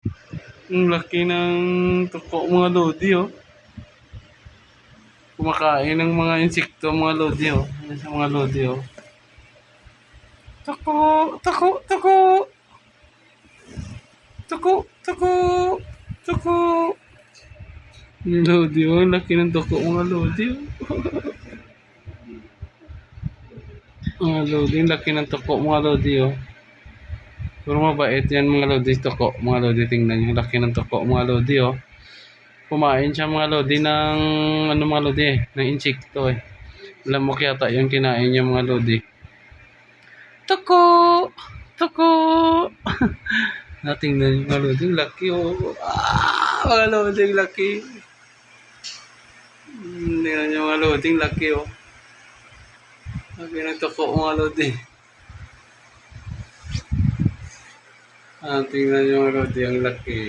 Ang laki ng tuko mga lodi, oh. Kumakain ng mga insekto mga lodi, oh. Ayan sa mga lodi, oh. Tuko! Tuko! Tuko! Tuko! Tuko! Tuko! Yung lodi, oh. Ang laki ng tuko mga lodi, oh. Mga lodi, ang laki ng tuko mga lodi, oh. Pero mabait yan mga lodi, tuko. Mga lodi, tingnan nyo. Laki ng tuko mga lodi, oh. Kumain siya mga lodi ng, ano mga lodi, ng insekto, eh. Lamok yata yung kinain niya mga lodi. Tuko! Tuko! Tingnan nyo mga lodi, laki, oh. Mga lodi, laki. Tingnan nyo mga lodi, laki, oh. Laki ng tuko mga lodi. Tingnan nyo mga lodi, ang laki.